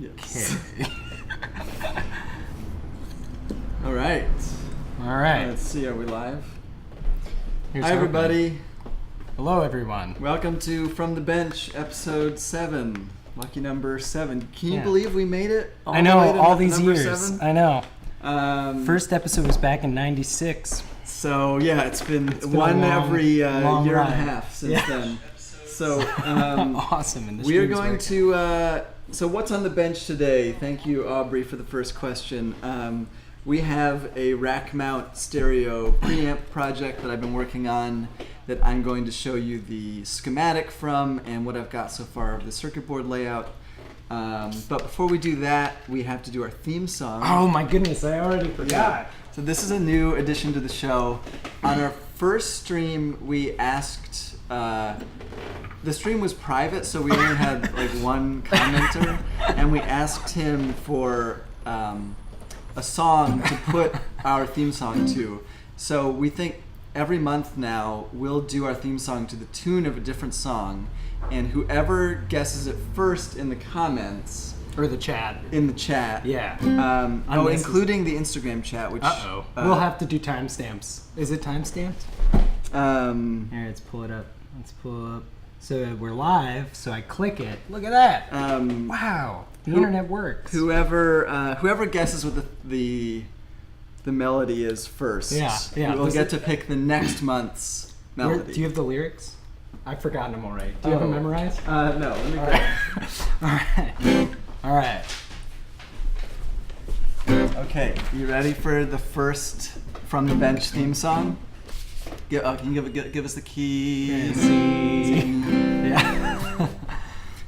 Yes. Okay. All right. All right. Let's see. Are we live? Here's Hi, everybody. hoping. Hello, everyone. Welcome to From the Bench, episode 7. Lucky number 7. Can you Yeah. believe we made it? I know, the way to all these number years. 7? I know. First. First episode was back in '96. So yeah, it's been been one a long, every year long and a ride. half since Yeah. then. So Awesome. And the we are stream's going working. to. So what's on the bench today? Thank you, Aubrey, for the first question. We have a rack mount stereo preamp project that I've been working on that I'm going to show you the schematic from and what I've got so far of the circuit board layout. But before we do that, we have to do our theme song. Oh my goodness! I already forgot. So this is a new addition to the show. On our first stream, we asked. The stream was private, so we only had like one commenter, and we asked him for a song to put our theme song to. So we think every month now we'll do our theme song to the tune of a different song, and whoever guesses it first in the comments Or the chat. in the chat. Yeah. Including the Instagram chat, which We'll have to do timestamps. Is it timestamped? Here, let's pull it up. Let's pull up. So we're live. So I click it. Look at that. Wow. The internet works. Whoever guesses what the melody is first, Yeah. will get to pick the next month's melody. Do you have the lyrics? I've forgotten them already. Do you have them memorized? No. Let me go. All right. Okay, you ready for the first From the Bench theme song? Can you give us the keys? Yeah.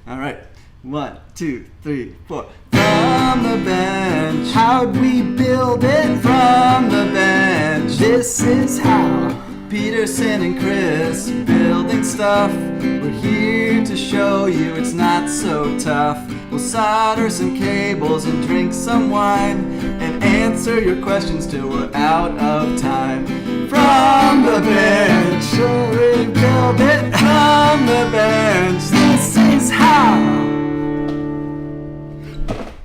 All right. 1, 2, 3, 4. From the bench. How'd we build it? From the bench. This is how. Peterson and Chris building stuff. We're here to show you it's not so tough. We'll solder some cables and drink some wine and answer your questions till we're out of time. From the bench, we build it. From the bench, this is how.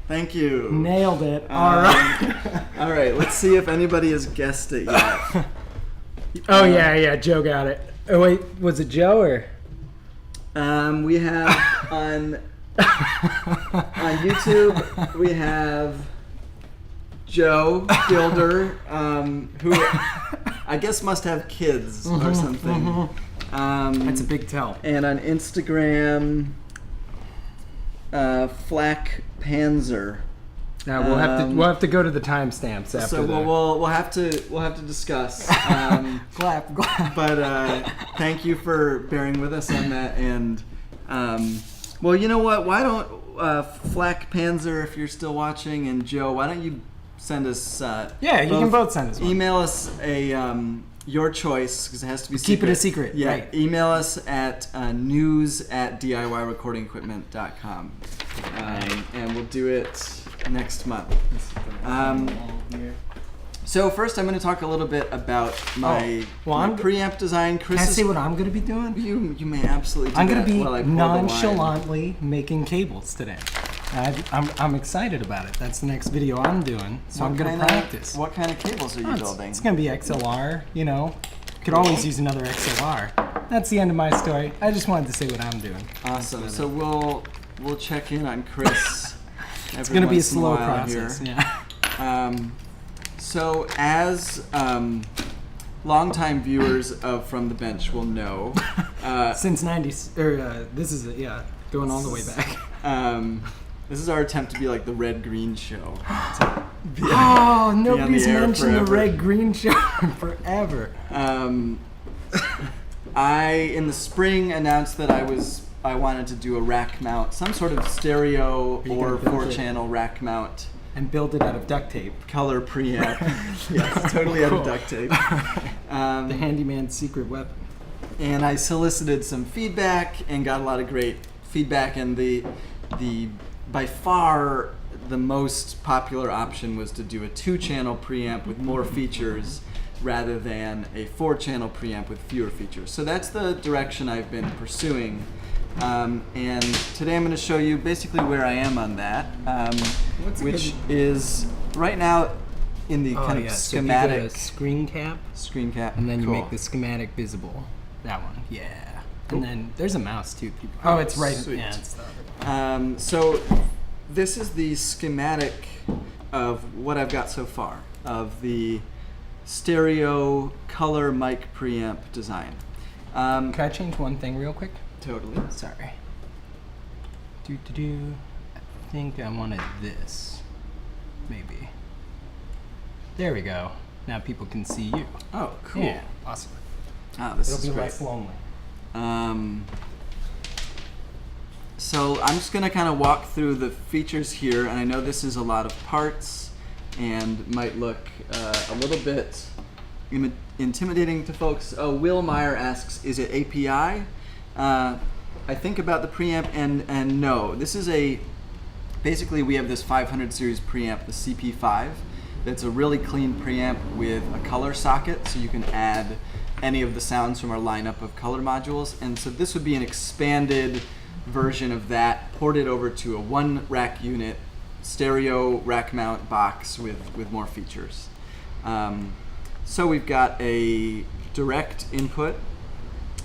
Thank you. Nailed it. All right. All right, let's see if anybody has guessed it yet. Oh, yeah. Joe got it. Oh, wait. Was it Joe or? We have on YouTube, we have Joe Gilder, who I guess must have kids or something. That's a big tell. And on Instagram, Flack Panzer. Now we'll have to go to the timestamps after. So we'll have to discuss. Clap. But thank you for bearing with us on that. And well, you know what? Why don't Flack Panzer, if you're still watching, and Joe, why don't you send us? Yeah, you can both send us one. Email us a your choice, because it has to be Keep secret. it a secret. Yeah. Right. Email us at news@DIYrecordingequipment.com, and we'll do it next month. So first, I'm going to talk a little bit about my preamp design. Can I say what I'm going to be doing? You may absolutely do I'm going that to be while I pour the wine. nonchalantly making cables today. I'm excited about it. That's the next video I'm doing, so I'm going to practice. What kind of cables are you building? It's going to be XLR, you know. Could always use another XLR. That's the end of my story. I just wanted to say what I'm doing. Awesome. So we'll check in on Chris. It's going to be a slow process. Here. Yeah. So as longtime viewers of From the Bench will know, since this is going all the way back. This is our attempt to be like the Red Green Show. Nobody's mentioned the Red Green Show forever. I in the spring announced that I wanted to do a rack mount, some sort of stereo or 4-channel rack mount. And build it out of duct tape. Color preamp. Yes, totally out of duct tape. The handyman's secret weapon. And I solicited some feedback and got a lot of great feedback. And the by far the most popular option was to do a 2-channel preamp with more features rather than a 4-channel preamp with fewer features. So that's the direction I've been pursuing. And today I'm going to show you basically where I am on that, which is right now in the kind of schematic. So you go to screen cap. Screen cap. And then you cool. make the schematic visible. That one. Yeah. And then there's a mouse too. Oh, it's right. Sweet. Yeah, it's the so this is the schematic of what I've got so far of the stereo color mic preamp design. Can I change one thing real quick? Totally. Sorry. I think I wanted this. Maybe. There we go. Now people can see you. Oh, cool. Yeah, awesome. This It'll is be great. less lonely. So I'm just going to kind of walk through the features here, and I know this is a lot of parts and might look a little bit intimidating to folks. Oh, Will Meyer asks, is it API? I think about the preamp, and no. This is basically we have this 500 series preamp, the CP5, that's a really clean preamp with a color socket, so you can add any of the sounds from our lineup of color modules. And so this would be an expanded version of that, ported over to a one rack unit, stereo rack mount box with more features. So we've got a direct input.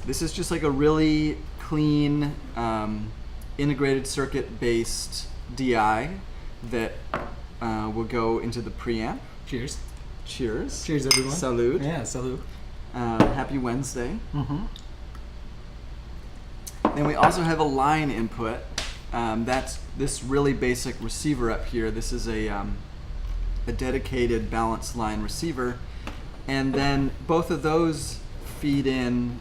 This is just like a really clean integrated circuit based DI that will go into the preamp. Cheers. Cheers. Cheers, everyone. Salud. Yeah, salud. Happy Wednesday. Mm-hmm. Then we also have a line input. That's this really basic receiver up here. This is a dedicated balanced line receiver. And then both of those feed in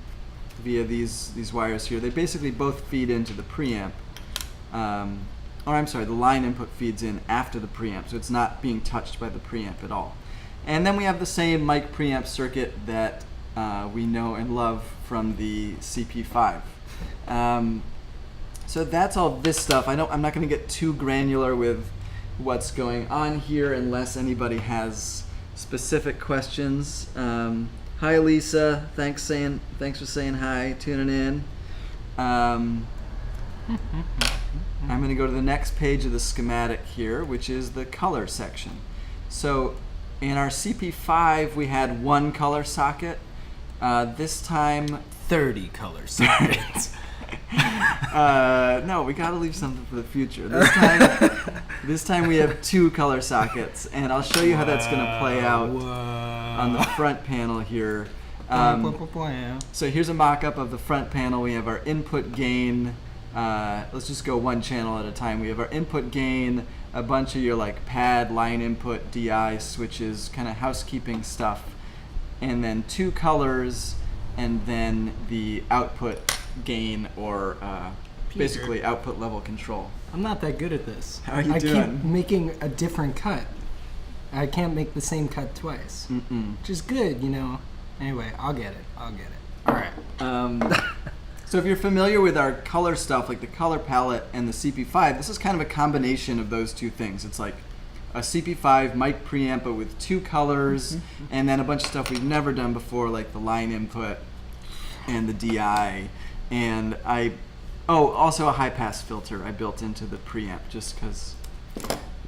via these wires here. They basically both feed into the preamp. Or I'm sorry, the line input feeds in after the preamp, so it's not being touched by the preamp at all. And then we have the same mic preamp circuit that we know and love from the CP5. So that's all this stuff. I'm not going to get too granular with what's going on here unless anybody has specific questions. Hi Lisa, thanks for saying hi, tuning in. I'm going to go to the next page of the schematic here, which is the color section. So in our CP5 we had one color socket. This time 30 color sockets. No, we got to leave something for the future. This time we have two color sockets, and I'll show you how that's going to play out on the front panel here. So here's a mock-up of the front panel. We have our input gain. Let's just go one channel at a time. We have our input gain, a bunch of your like pad, line input, DI switches, kind of housekeeping stuff, and then two colors, and then the output gain or basically output level control. I'm not that good at this. How are you I doing? keep making a different cut. I can't make the same cut twice, which is good, you know. Anyway, I'll get it. All right. So if you're familiar with our color stuff, like the color palette and the CP5, this is kind of a combination of those two things. It's like a CP5 mic preamp, but with two colors, and then a bunch of stuff we've never done before, like the line input and the DI. And also a high pass filter I built into the preamp just because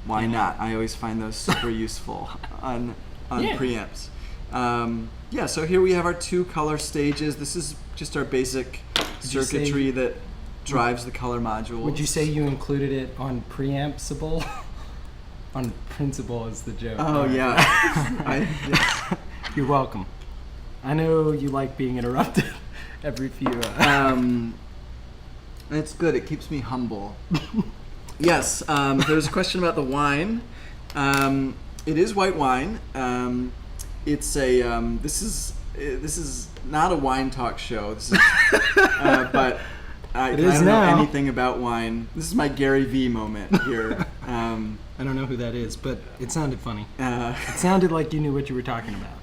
why not? I always find those super useful on preamps. So here we have our two color stages. This is just our basic circuitry that drives the color modules. Would you say you included it on preampsible? On principle is the joke. Oh, yeah. You're welcome. I know you like being interrupted every few... It's good. It keeps me humble. Yes, there was a question about the wine. It is white wine. It's a this is not a wine talk show. This is, but I don't know anything about wine. This is my Gary V moment here. I don't know who that is, but it sounded funny. It sounded like you knew what you were talking about.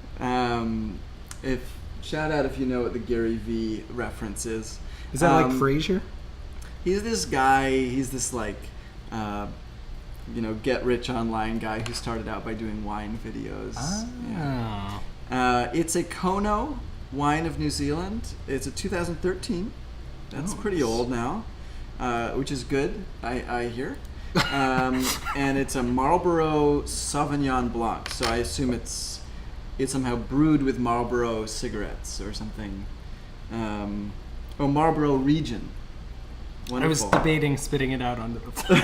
Shout out if you know what the Gary V reference is. Is that like Frasier? He's this guy. He's this like, get rich online guy who started out by doing wine videos. Oh. Yeah. It's a Kono wine of New Zealand. It's a 2013. That's pretty old now, which is good, I hear. And it's a Marlboro Sauvignon Blanc, so I assume it's somehow brewed with Marlboro cigarettes or something. Marlboro Region. Wonderful. I was debating spitting it out onto the floor.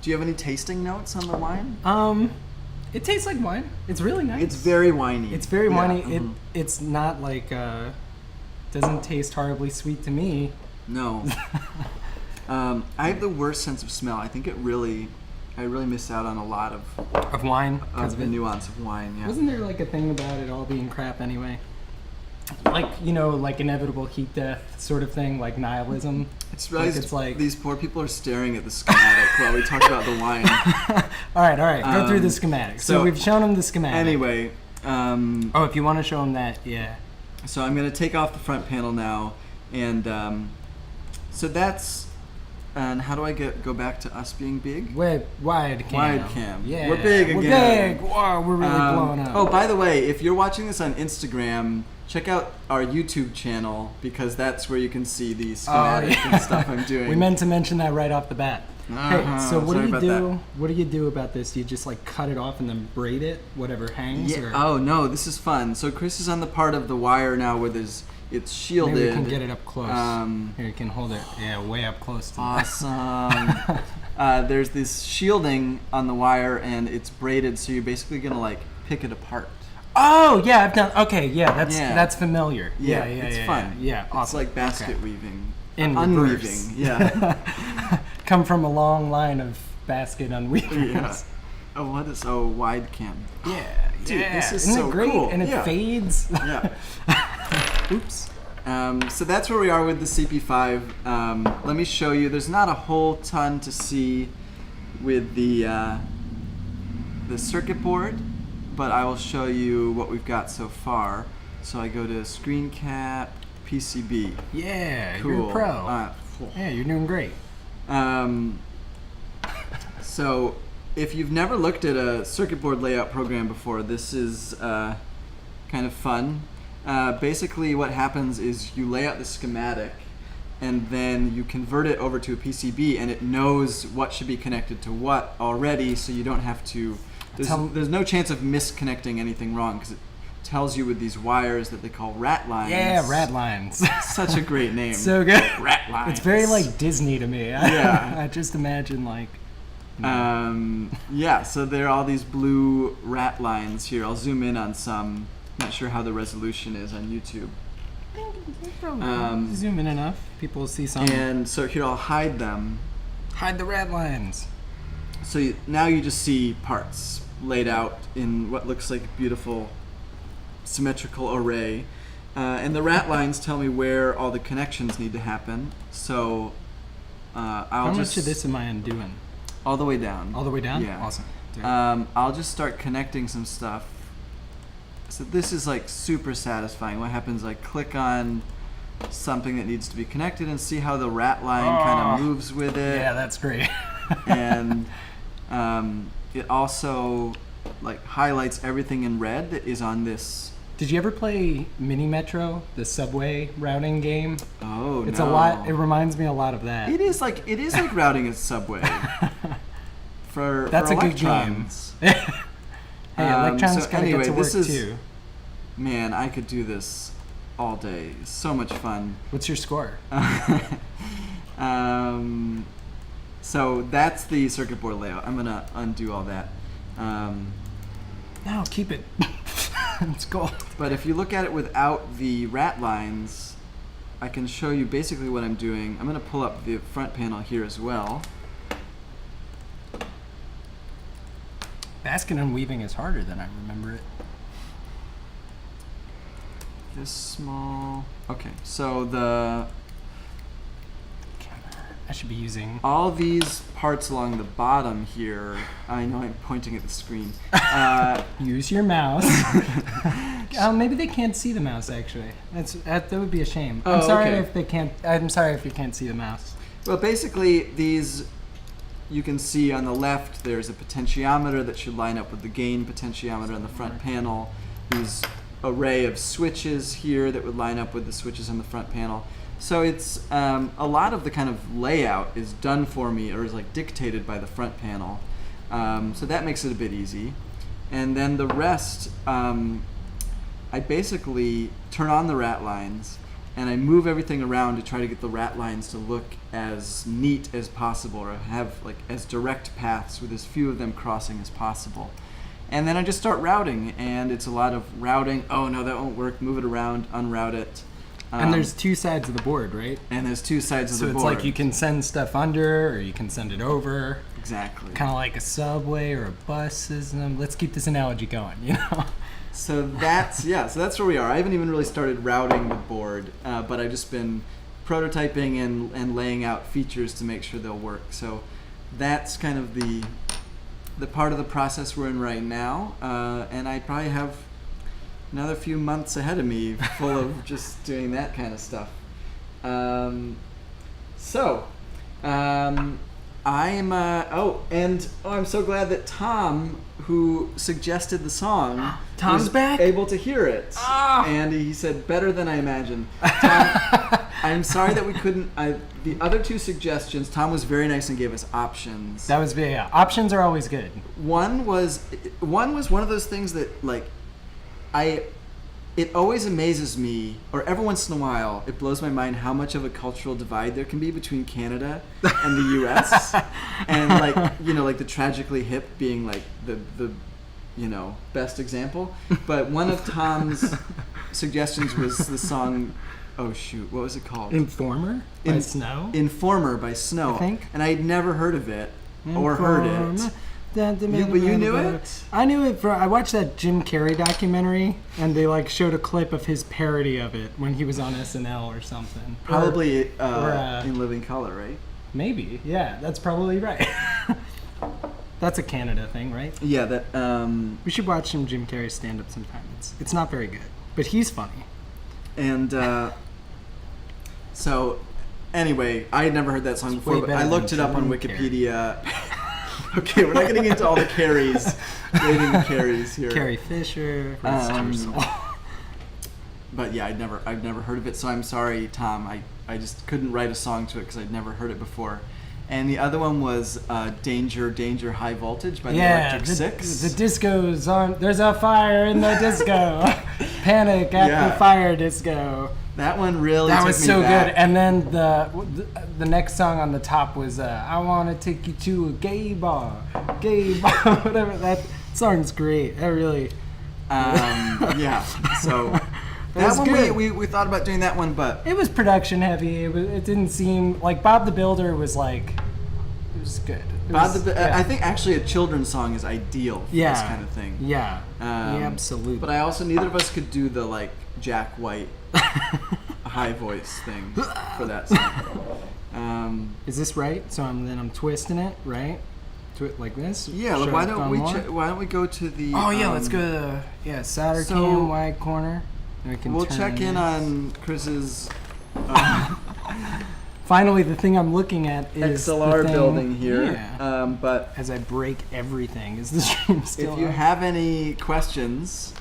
Do you have any tasting notes on the wine? It tastes like wine. It's really nice. It's very winey. It's very winey. Mm-hmm. It's not like doesn't taste horribly sweet to me. No. I have the worst sense of smell. I think I really missed out on a lot of wine of the nuance of wine. Yeah. Wasn't there like a thing about it all being crap anyway? Like, you know, like inevitable heat death sort of thing, like nihilism. It's like these poor people are staring at the schematic while we talk about the wine. All right. Go through the schematic. So we've shown them the schematic. Anyway. If you want to show them that, yeah. So I'm going to take off the front panel now, and so that's. And how do I go back to us being big? Wide cam. Wide cam. Yeah. We're big again. We're big. Whoa, we're really blowing up. Oh, by the way, if you're watching this on Instagram, check out our YouTube channel because that's where you can see the schematic and stuff I'm doing. We meant to mention that right off the bat. Hey, so what do you do? What do you do about this? Do you just like cut it off and then braid it, whatever hangs? Yeah. Or? Oh no, this is fun. So Chris is on the part of the wire now where it's shielded. Maybe we can get it up close. Here, you can hold it. Yeah, way up close. To awesome. There's this shielding on the wire, and it's braided, so you're basically gonna like pick it apart. Oh yeah, I've done. Okay, that's familiar. Yeah, it's fun. Yeah, awesome. It's like basket weaving, unweaving. Yeah. Come from a long line of basket unweavers. Yeah. Oh, what is wide cam? Yeah, dude, this is Isn't so it great? Cool. And it fades. Yeah. Oops. So that's where we are with the CP5. Let me show you. There's not a whole ton to see with the circuit board, but I will show you what we've got so far. So I go to Screen Cap, PCB. Yeah, cool. You're a pro. Yeah, you're doing great. So if you've never looked at a circuit board layout program before, this is kind of fun. Basically what happens is you lay out the schematic and then you convert it over to a PCB and it knows what should be connected to what already, so you don't have to, there's no chance of misconnecting anything wrong because it tells you with these wires that they call rat lines. Yeah, rat lines. Such a great name. So good. Rat lines. It's very like Disney to me. Yeah. I just imagine like. Yeah, so there are all these blue rat lines here. I'll zoom in on some. Not sure how the resolution is on YouTube. Zoom in enough, people will see something. And so here I'll hide them. Hide the rat lines. So now you just see parts laid out in what looks like a beautiful symmetrical array. And the rat lines tell me where all the connections need to happen. So How much of this am I undoing? All the way down. All the way down? Yeah. Awesome. I'll just start connecting some stuff. So this is like super satisfying. What happens, I click on something that needs to be connected and see how the rat line kind of moves with it. Yeah, that's great. And it also like highlights everything in red that is on this. Did you ever play Mini Metro, the subway routing game? Oh, it's a lot. It reminds me a lot of that. It is like routing a subway. That's for a good game. Hey, electronics gotta get to work too. Man, I could do this all day. It's so much fun. What's your score? So that's the circuit board layout. I'm gonna undo all that. No, keep it. It's gold. But if you look at it without the rat lines, I can show you basically what I'm doing. I'm gonna pull up the front panel here as well. Basket unweaving is harder than I remember it. This small. Okay, so I should be using all these parts along the bottom here. I know I'm pointing at the screen. Use your mouse. Maybe they can't see the mouse. Actually, that would be a shame. I'm sorry if they can't. I'm sorry if you can't see the mouse. Well, basically these. You can see on the left there's a potentiometer that should line up with the gain potentiometer on the front panel. These array of switches here that would line up with the switches on the front panel. So it's a lot of the kind of layout is done for me, or is like dictated by the front panel. So that makes it a bit easy. And then the rest, I basically turn on the rat lines and I move everything around to try to get the rat lines to look as neat as possible, or have like as direct paths with as few of them crossing as possible. And then I just start routing, and it's a lot of routing. Oh no, that won't work. Move it around, unroute it. And there's two sides of the board, right? And there's two sides of the board. So it's like you can send stuff under, or you can send it over. Exactly. Kind of like a subway or a bus system. Let's keep this analogy going, you know? So that's where we are. I haven't even really started routing the board, but I've just been prototyping and laying out features to make sure they'll work. So that's kind of the part of the process we're in right now, and I probably have another few months ahead of me full of just doing that kind of stuff. I'm so glad that Tom, who suggested the song, Tom's was back? able to hear it. And he said, better than I imagined. Tom, I'm sorry that we couldn't. The other two suggestions, Tom was very nice and gave us options. That was options are always good. One was one of those things that it always amazes me, or every once in a while, it blows my mind how much of a cultural divide there can be between Canada and the U.S. And like the Tragically Hip being like the best example. But one of Tom's suggestions was the song, oh shoot, what was it called? Informer by Snow? Informer by Snow. I think. And I'd never heard of it or heard it. But you knew it? I knew it I watched that Jim Carrey documentary, and they showed a clip of his parody of it when he was on SNL or something. Probably in Living Color, right? Maybe, yeah, that's probably right. That's a Canada thing, right? Yeah, that. We should watch some Jim Carrey stand-up sometime. It's not very good, but he's funny. And so, anyway, I had never heard that song before, but I looked it up on Wikipedia. Okay, we're not getting into all the Carries, rating the Carries here. Carrie Fisher, but yeah, I've never heard of it, so I'm sorry, Tom. I just couldn't write a song to it because I'd never heard it before. And the other one was Danger, Danger, High Voltage by the Electric Six. The disco's on. There's a fire in the disco. Panic at the fire disco. That one really that took was me so back. good. And then the next song on the top was I Want to Take You to a Gay Bar, whatever. That song's great. That really... yeah, so... That one good. We thought about doing that one, but... It was production heavy. It didn't seem... Like, Bob the Builder was it was good. I think actually a children's song is ideal for this kind of thing. Yeah. Absolutely. But neither of us could do the, Jack White high voice thing for that song. Is this right? So I'm twisting it, right? Like this? Yeah, why don't we go to the... Oh, yeah, let's go to the solder cam, wide corner. We'll check in on Chris's... Finally, the thing I'm looking at is XLR building here. Yeah. But as I break everything, is the stream still If you on? have any questions,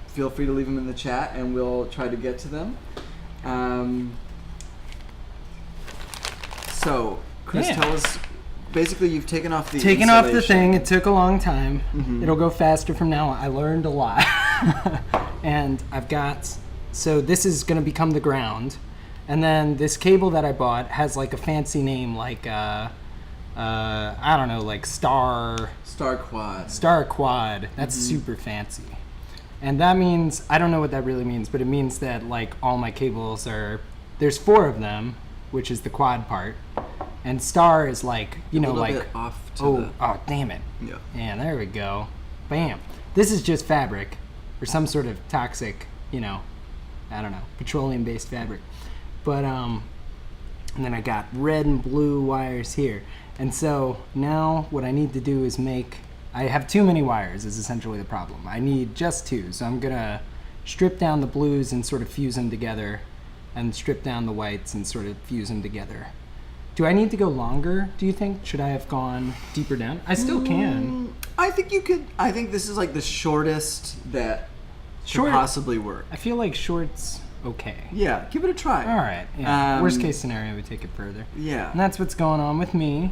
feel free to leave them in the chat, and we'll try to get to them. So, Chris, tell us... Basically, you've taken off the thing. It took a long time. Mm-hmm. It'll go faster from now on. I learned a lot. And I've got... So this is going to become the ground. And then this cable that I bought has a fancy name I don't know, Star Quad. Star Quad. That's super fancy. And that means... I don't know what that really means, but it means that all my cables are... There's 4 of them, which is the quad part. And Star is a little bit off to oh, damn it. Yeah. Yeah, there we go. Bam. This is just fabric, or some sort of toxic, I don't know, petroleum-based fabric. But, and then I got red and blue wires here. And so now what I need to do is I have too many wires is essentially the problem. I need just 2. So I'm going to strip down the blues and sort of fuse them together, and strip down the whites and sort of fuse them together. Do I need to go longer, do you think? Should I have gone deeper down? I still can. I think you could. I think this is the shortest that could possibly work. I feel like short's okay. Yeah, give it a try. All right. Yeah. Worst case scenario, we take it further. Yeah. And that's what's going on with me.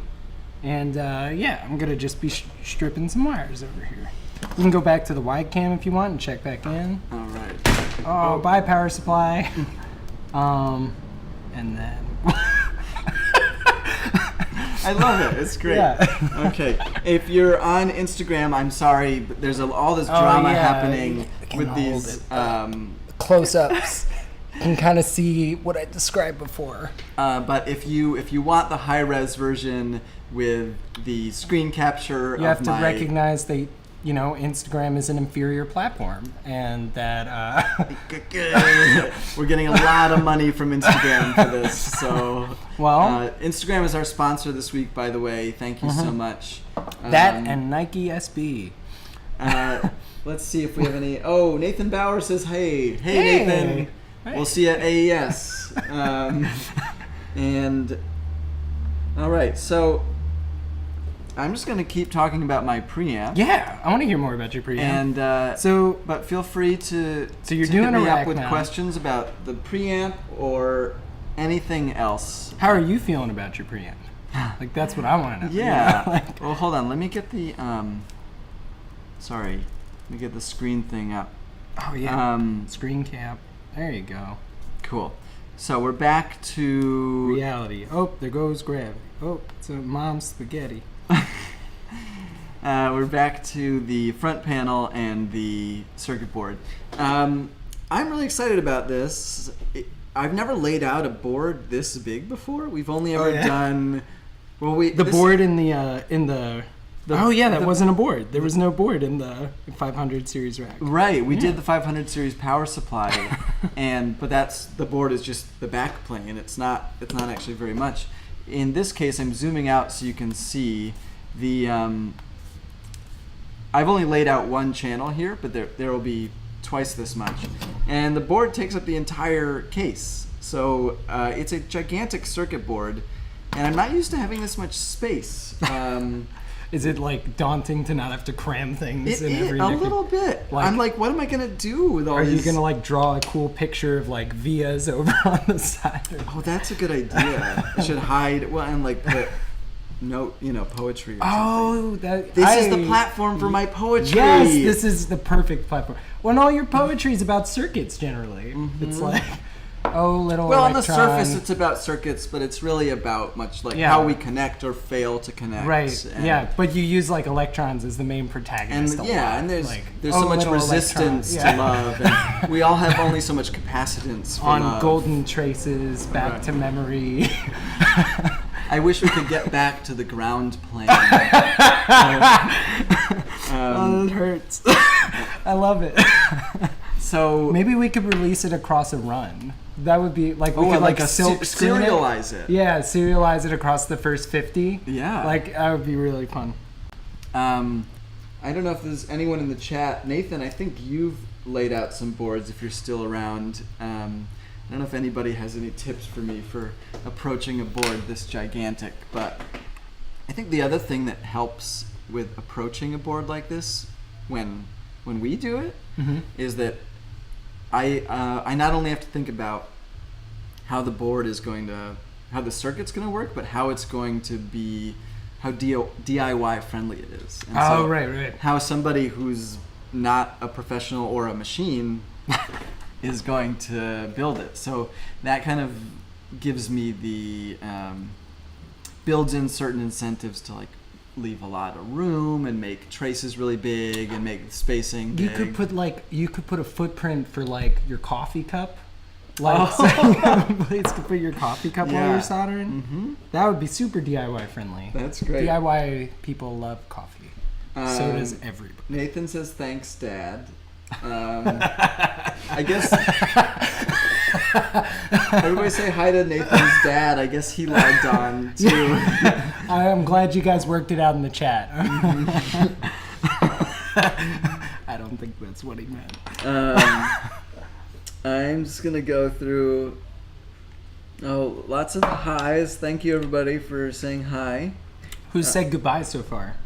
And I'm gonna just be stripping some wires over here. You can go back to the wide cam if you want and check back in. All right. Oh, bye power supply. And then. I love it. It's great. Yeah. Okay. If you're on Instagram, I'm sorry, but there's all this drama happening with these close-ups. You can kind of see what I described before. But if you want the high-res version with the screen capture, you have to recognize that Instagram is an inferior platform, and that we're getting a lot of money from Instagram for this. So, Instagram is our sponsor this week, by the way. Thank you so much. That and Nike SB. Let's see if we have any. Oh, Nathan Bauer says, "Hey, Nathan, we'll see you at AES." And all right, so. I'm just going to keep talking about my preamp. Yeah, I want to hear more about your preamp. And but feel free to you're to doing hit me a rack up with mount. questions about the preamp or anything else. How are you feeling about your preamp? Like that's what I want to know. Yeah. Well, hold on. Let me get the sorry. Let me get the screen thing up. Oh yeah. Screen cap. There you go. Cool. So we're back to reality. Oh, there goes gravity. Oh, it's a mom's spaghetti. We're back to the front panel and the circuit board. I'm really excited about this. I've never laid out a board this big before. We've only ever done board in the that wasn't a board. There was no board in the 500 series rack. Right, we did the 500 series power supply, but the board is just the back plane. It's not actually very much. In this case, I'm zooming out so you can see the. I've only laid out one channel here, but there will be twice this much, and the board takes up the entire case. So it's a gigantic circuit board, and I'm not used to having this much space. Is it like daunting to not have to cram things in every? A little bit. I'm like, what am I gonna do with all these? Are you gonna like draw a cool picture of like vias over on the side? Oh, that's a good idea. I should hide and like put poetry. Or something. This is the platform for my poetry. Yes, this is the perfect platform. When all your poetry is about circuits, generally, it's like. Little well, electron. on the surface, it's about circuits, but it's really about how we connect or fail to connect. Right. But you use like electrons as the main protagonist. And there's so much resistance to love, and we all have only so much capacitance for on love. Golden traces back to memory. I wish we could get back to the ground plane. It hurts. I love it. So maybe we could release it across a run. That would be like we could like a silk serialize it. Yeah, serialize it across the first 50. Yeah, that would be really fun. I don't know if there's anyone in the chat. Nathan, I think you've laid out some boards if you're still around. I don't know if anybody has any tips for me for approaching a board this gigantic, but I think the other thing that helps with approaching a board like this when we do it is that I not only have to think about how the board is how the circuit's going to work, but how it's going to be, how DIY friendly it is. And right. How somebody who's not a professional or a machine is going to build it. So that kind of gives me builds in certain incentives to leave a lot of room and make traces really big and make spacing big. You could put a footprint for your coffee cup. So you have a place to put your coffee cup while you're soldering. Mm-hmm. That would be super DIY friendly. That's great. DIY people love coffee. So does everybody. Nathan says, "Thanks, Dad." I guess everybody say hi to Nathan's dad. I guess he logged on too. I'm glad you guys worked it out in the chat. I don't think that's what he meant. I'm just gonna go through. Oh, lots of highs. Thank you everybody for saying hi. Who's said goodbye so far?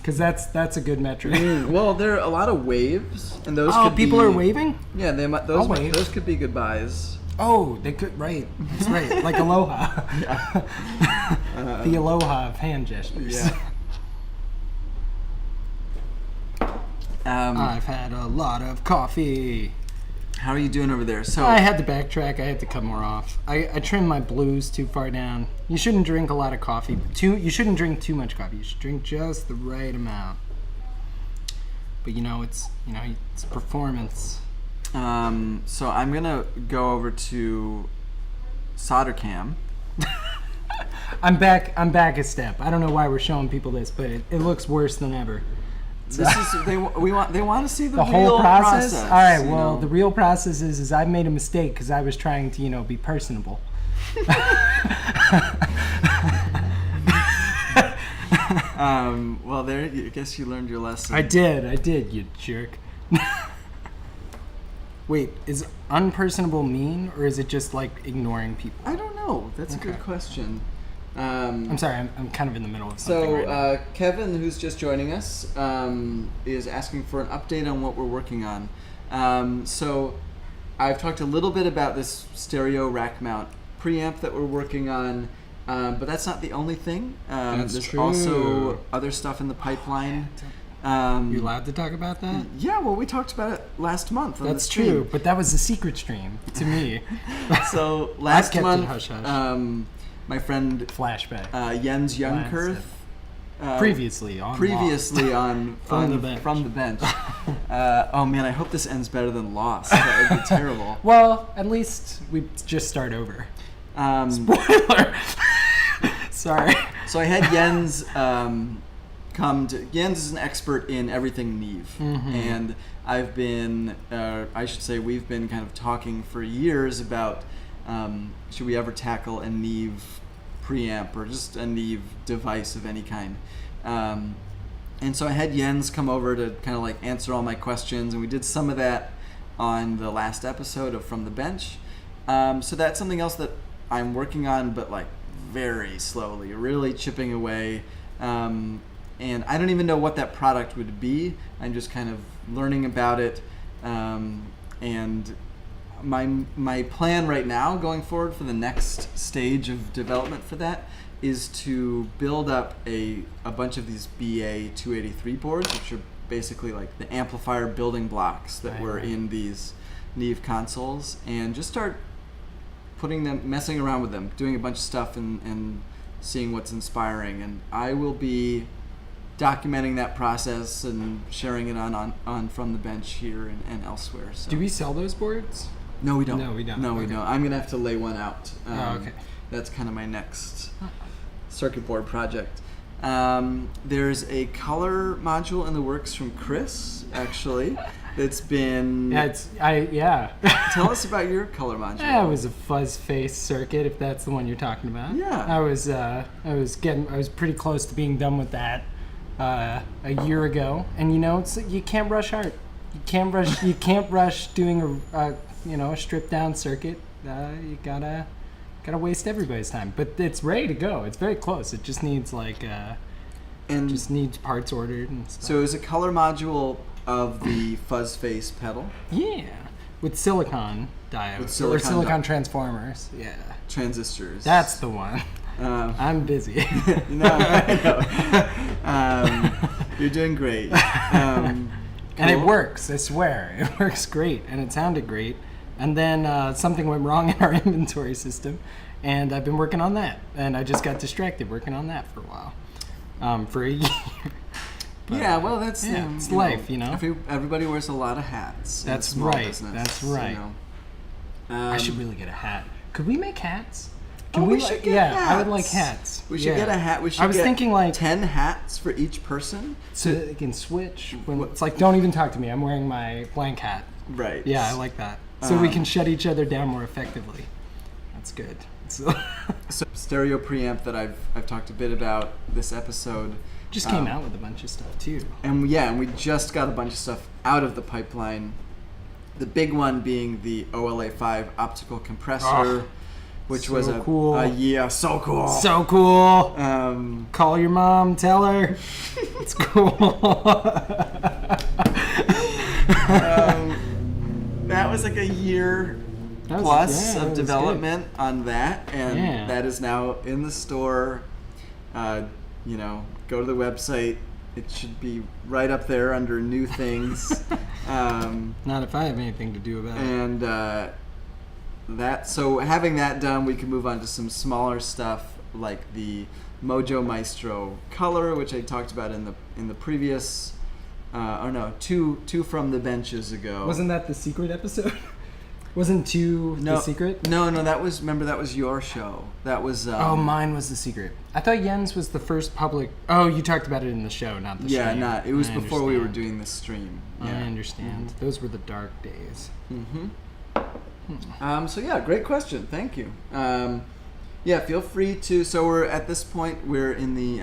Because that's a good metric. Well, there are a lot of waves, and those. Oh, people are waving. Yeah, those could be goodbyes. Oh, they could. Right, that's right. Like aloha. The aloha of hand gestures. Yeah. I've had a lot of coffee. How are you doing over there? So I had to backtrack. I had to cut more off. I trimmed my blues too far down. You shouldn't drink a lot of coffee. You shouldn't drink too much coffee. You should drink just the right amount. But it's performance. So I'm gonna go over to SolderCam. I'm back a step. I don't know why we're showing people this, but it looks worse than ever. They want to see the whole real process. All right. you Well, know? the real process is I made a mistake because I was trying to be personable. Well, I guess you learned your lesson. I did, you jerk. Wait, is unpersonable mean, or is it just like ignoring people? I don't know. That's a good question. I'm sorry, I'm kind of in the middle of something right now. Kevin, who's just joining us, is asking for an update on what we're working on. So I've talked a little bit about this stereo rack mount preamp that we're working on, but that's not the only thing. There's true. Also other stuff in the pipeline. You allowed to talk about that? Yeah, well, we talked about it last month on That's the stream. true, but that was a secret stream to me. So last kept it month, hush-hush. my friend Flashback. Jens Jungkurth, Previously on From the Bench. Oh man, I hope this ends better than Lost. That would be terrible. Well, at least we just start over. Spoiler. Sorry. So I had Jens Jens is an expert in everything Neve, and I've been, we've been kind of talking for years about should we ever tackle a Neve preamp or just a Neve device of any kind. And so I had Jens come over to kind of like answer all my questions, and we did some of that on the last episode of From the Bench. So that's something else that I'm working on, but like very slowly, really chipping away. And I don't even know what that product would be. I'm just kind of learning about it. And my plan right now going forward for the next stage of development for that is to build up a bunch of these BA283 boards, which are basically like the amplifier building blocks that were in these Neve consoles, and just start messing around with them, doing a bunch of stuff and seeing what's inspiring. And I will be documenting that process and sharing it on From the Bench here and elsewhere. So. Do we sell those boards? No, we don't. No, we don't. No, we Okay. don't. I'm going to have to lay one out. Okay. That's kind of my next circuit board project. There's a color module in the works from Chris, actually. It's been... Yeah. Tell us about your color module. Yeah, it was a fuzz face circuit, if that's the one you're talking about. Yeah. I was pretty close to being done with that a year ago, and you can't rush art. You can't rush doing a stripped down circuit. You gotta waste everybody's time. But it's ready to go. It's very close. It just needs just needs parts ordered and stuff. So it was a color module of the fuzz face pedal. Yeah, with silicon diodes or silicon transformers. Yeah, transistors. That's the one. I'm busy. No, I know. You're doing great. And it works, I swear. It works great, and it sounded great. And then something went wrong in our inventory system, and I've been working on that. And I just got distracted working on that for a while, for a year. But, yeah, well, that's it's life, you know. Everybody wears a lot of hats. That's in small right. business, That's right. I should really get a hat. Could we make hats? We should get hats. I would like hats. We should get a hat. We should. I was thinking like 10 hats for each person, so they can switch. It's like, don't even talk to me. I'm wearing my blank hat. Right. Yeah, I like that. So we can shut each other down more effectively. That's good. So stereo preamp that I've talked a bit about this episode. Just came out with a bunch of stuff too. And we just got a bunch of stuff out of the pipeline. The big one being the OLA5 optical compressor. which so was cool. Yeah, so cool. So cool. Call your mom, tell her. It's cool. That was like a year plus of development on that, and that is now in the store. Go to the website. It should be right up there under new things. Not if I have anything to do about it. And so having that done, we can move on to some smaller stuff like the Mojo Maestro Color, which I talked about in the previous. Two from the benches ago. Wasn't that the secret episode? Wasn't the secret? No, that was your show. That was mine was the secret. I thought Jens was the first public. Oh, you talked about it in the show, not the show. Yeah, it was before we were doing the stream. Yeah. I understand. Mm-hmm. Those were the dark days. So yeah, great question. Thank you. Feel free to. So we're at this point. We're in the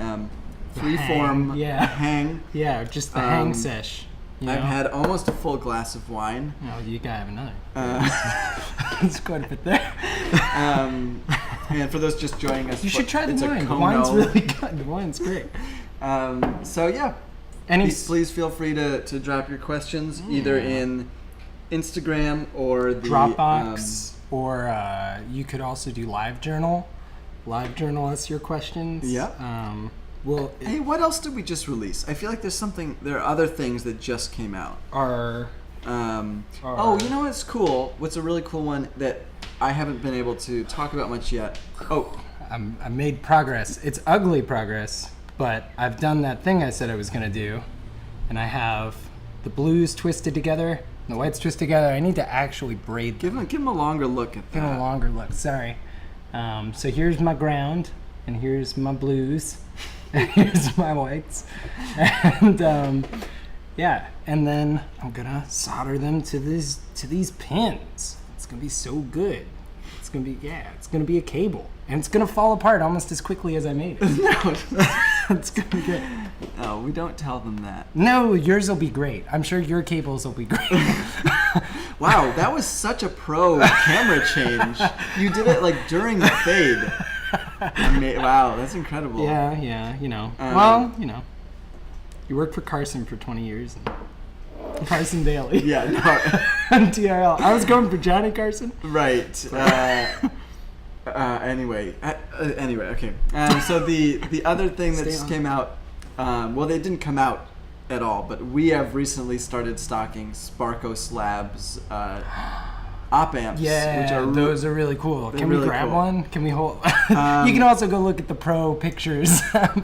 freeform hang. Yeah, just the hang sesh. I've had almost a full glass of wine. No, you gotta have another. It's quite a bit there. And for those just joining us, you should try the wine. The wine's really good. The wine's great. Please feel free to drop your questions either in Instagram or the Dropbox, or you could also do LiveJournal. LiveJournal us your questions. Yeah. Hey, what else did we just release? I feel like there are other things that just came out. What's cool? What's a really cool one that I haven't been able to talk about much yet? I made progress. It's ugly progress, but I've done that thing I said I was going to do, and I have the blues twisted together, and the whites twisted together. I need to actually braid them. Give them a longer look at that. Give them a longer look. Sorry. So here's my ground, and here's my blues. Here's my whites, and and then I'm gonna solder them to these pins. It's gonna be so good. It's gonna be a cable, and it's gonna fall apart almost as quickly as I made it. No, it's gonna be good. No, we don't tell them that. No, yours will be great. I'm sure your cables will be great. Wow, that was such a pro camera change. You did it like during the fade. Wow, that's incredible. Yeah, you worked for Carson for 20 years. And Carson Daly. Yeah, no. On TRL. I was going for Johnny Carson. Right. Anyway, okay. So the other thing that just came out, they didn't come out at all, but we have recently started stocking Sparkos Labs op amps. Yeah, those are really cool. Can we grab one? Can we hold? You can also go look at the pro pictures. Let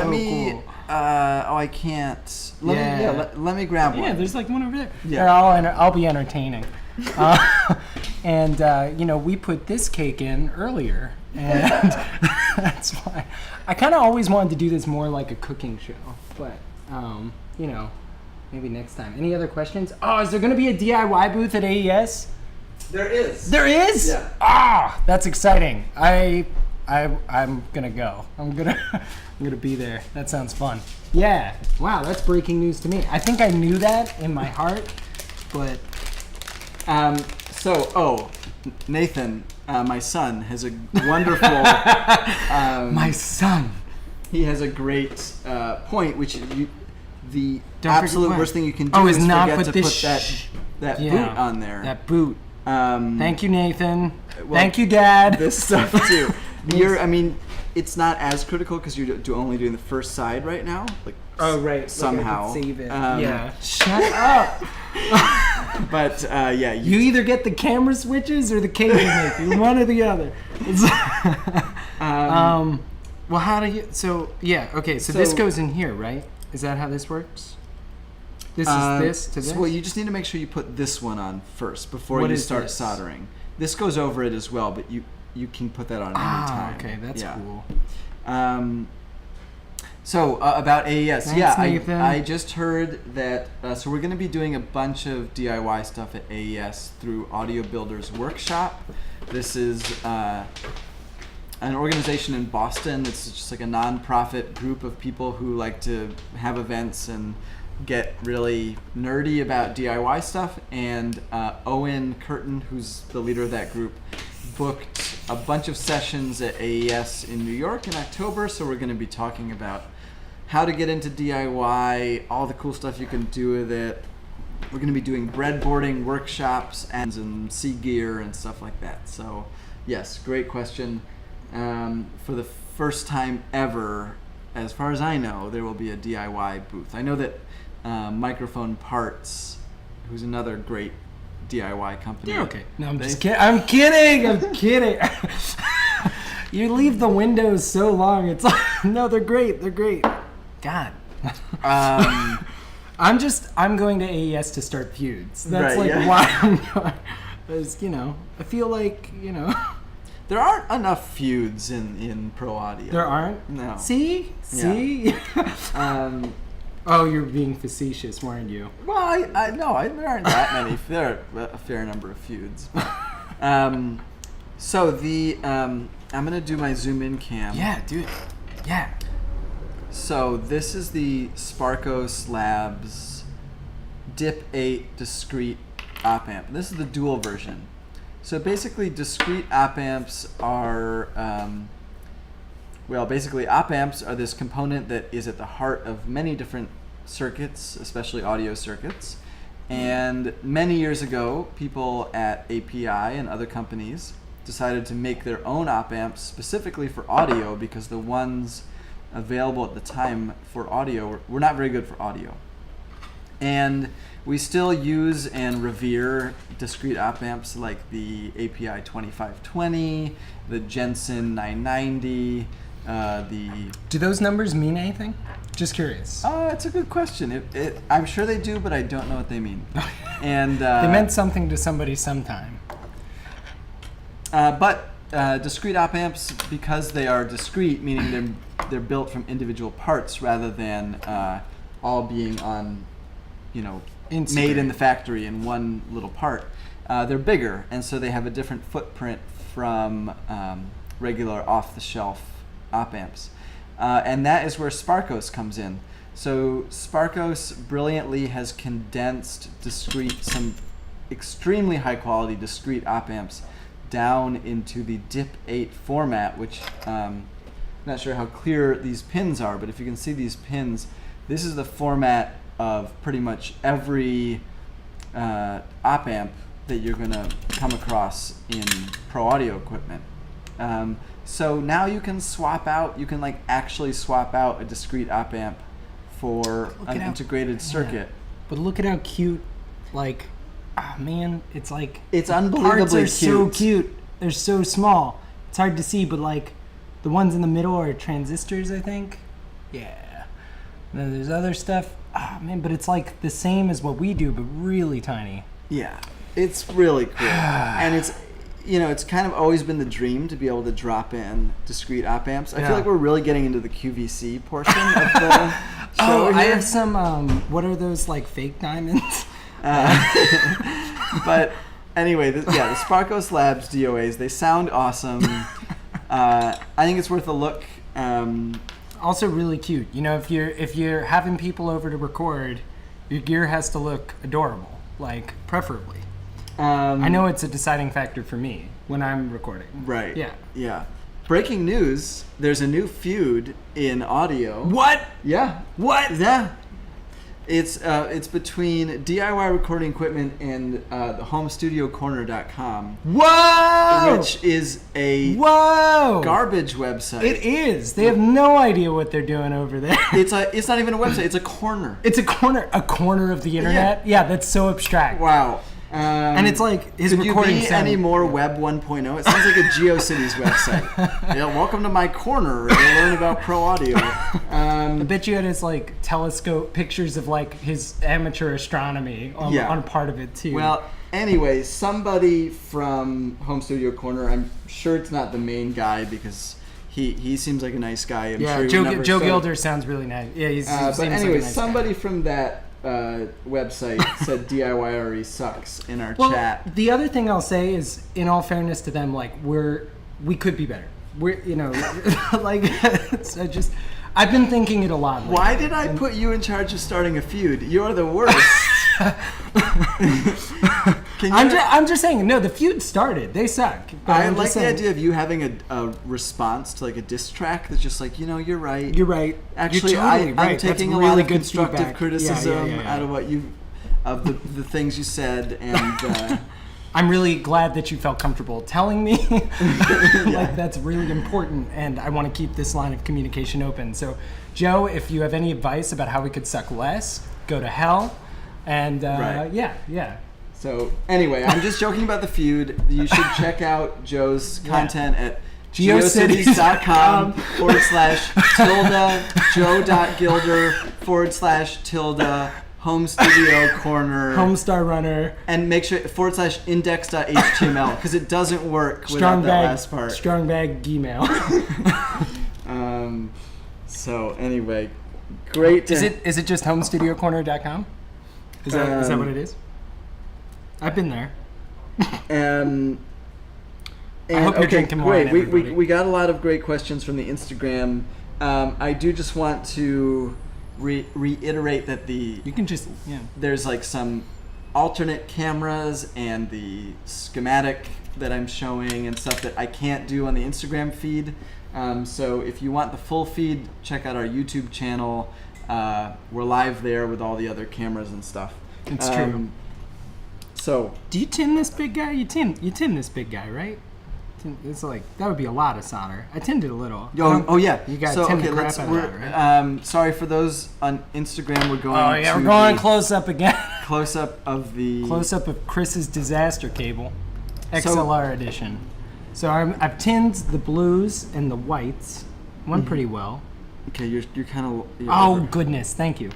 me. Cool. I can't. Let me grab one. Yeah, there's like one over there. Yeah, I'll be entertaining. We put this cake in earlier, and that's why I kind of always wanted to do this more like a cooking show, but maybe next time. Any other questions? Oh, is there going to be a DIY booth at AES? There is. There is? Yeah. That's exciting. I'm gonna go. I'm gonna be there. That sounds fun. Yeah. Wow, that's breaking news to me. I think I knew that in my heart, but. Nathan, my son, has a wonderful. My son. He has a great point, which the absolute worst thing you can do is not forget to put that boot on there. That boot. Thank you, Nathan. Thank you, Dad. This stuff too. It's not as critical because you're only doing the first side right now. Right. Somehow. Like save it. Shut up. But you either get the camera switches or the cable maker. One or the other. Well, how do you? So okay. So this goes in here, right? Is that how this works? This is this to this? Well, you just need to make sure you put this one on first before you start soldering. This goes over it as well, but you can put that on any time. Okay, that's cool. About AES. Thanks, Nathan. I just heard that. So we're going to be doing a bunch of DIY stuff at AES through Audio Builders Workshop. This is an organization in Boston. It's just like a non-profit group of people who like to have events and get really nerdy about DIY stuff. And Owen Curtin, who's the leader of that group, booked a bunch of sessions at AES in New York in October, so we're going to be talking about how to get into DIY, all the cool stuff you can do with it. We're going to be doing breadboarding workshops and sea gear and stuff like that. So, yes, great question. For the first time ever, as far as I know, there will be a DIY booth. I know that Microphone Parts, who's another great DIY company. Yeah, okay. No, I'm just kidding. I'm kidding. You leave the windows so long. It's like, no, they're great. God. I'm going to AES to start feuds. That's right, why I'm going. Because, I feel like, There aren't enough feuds in pro audio. There aren't? No. See? Yeah. Oh, you're being facetious, weren't you? Well, there aren't that many. There are a fair number of feuds. So I'm gonna do my zoom in cam. Yeah, do it. Yeah. So this is the Sparkos Labs DIP 8 discrete op amp. This is the dual version. So basically, discrete op amps are op amps are this component that is at the heart of many different circuits, especially audio circuits. And many years ago, people at API and other companies decided to make their own op amps specifically for audio because the ones available at the time for audio were not very good for audio. And we still use and revere discrete op amps like the API 2520, the Jensen 990, Do those numbers mean anything? Just curious. It's a good question. I'm sure they do, but I don't know what they mean. And they meant something to somebody sometime. But discrete op amps, because they are discrete, meaning they're built from individual parts rather than all being on, made in the factory in one little part. They're bigger, and so they have a different footprint from regular off-the-shelf op amps. And that is where Sparkos comes in. So Sparkos brilliantly has condensed some extremely high-quality discrete op amps down into the DIP 8 format, which I'm not sure how clear these pins are, but if you can see these pins, this is the format of pretty much every op amp that you're going to come across in pro audio equipment. So now you can actually swap out a discrete op amp for an integrated circuit. But look at how cute, it's like... It's unbelievably parts are cute. So cute. They're so small. It's hard to see, but the ones in the middle are transistors, I think. Yeah. And then there's other stuff. But it's like the same as what we do, but really tiny. Yeah. It's really cool. And it's kind of always been the dream to be able to drop in discrete op amps. I feel like we're really getting into the QVC portion of the show here. I have some, what are those, fake diamonds? But anyway, the Sparkos Labs DOAs, they sound awesome. I think it's worth a look. Also really cute. If you're having people over to record, your gear has to look adorable, preferably. I know it's a deciding factor for me when I'm recording. Right. Yeah. Yeah. Breaking news, there's a new feud in audio. What? Yeah. What? Yeah. It's between DIY recording equipment and the homestudiocorner.com. Whoa! Which is a garbage website. It is. They have no idea what they're doing over there. It's not even a website. It's a corner. It's a corner. A corner of the internet? Yeah, that's so abstract. Wow. And it's his recording sound. Could you be any more Web 1.0? It sounds like a GeoCities website. Welcome to my corner. You'll learn about pro audio. I bet you had his telescope pictures of his amateur astronomy on part of it too. Well, anyway, somebody from Home Studio Corner. I'm sure it's not the main guy because he seems like a nice guy. I'm sure Joe Gilder sounds really nice. Yeah, he seems but anyway, like a nice somebody guy. From that website said DIYRE sucks in our chat. The other thing I'll say is, in all fairness to them, we could be better. I've been thinking it a lot lately. Why did I put you in charge of starting a feud? You're the worst. I'm just saying. No, the feud started. They suck. I like the idea of you having a response to like a diss track that's just like, you're right. You're right. Actually, you're totally right. I'm taking that's a really lot of good constructive feedback. criticism out of what of the things you said, and I'm really glad that you felt comfortable telling me. Like that's really important, and I want to keep this line of communication open. So, Joe, if you have any advice about how we could suck less, go to hell. And yeah. So anyway, I'm just joking about the feud. You should check out Joe's content at geocities.com /Joe.Gilder/ Home Studio Corner Homestar Runner, and make sure /index.html because it doesn't work without that last part. Strong bag email. So anyway, great. Is it just homestudiocorner.com? Is that what it is? I've been there. And I hope you're drinking wine. Great. We got a lot of great questions from the Instagram. I do just want to reiterate that there's like some alternate cameras and the schematic that I'm showing and stuff that I can't do on the Instagram feed. So if you want the full feed, check out our YouTube channel. We're live there with all the other cameras and stuff. It's true. So do you tin this big guy? You tin this big guy, right? It's like that would be a lot of solder. I tinned it a little. Oh yeah. You got to tin the crap out of that, right? Sorry for those on Instagram. We're going. Oh yeah, we're going close up again. Close up of Chris's disaster cable, XLR edition. So I've tinned the blues and the whites. Went pretty well. Okay, you're kind of. Oh goodness, thank you.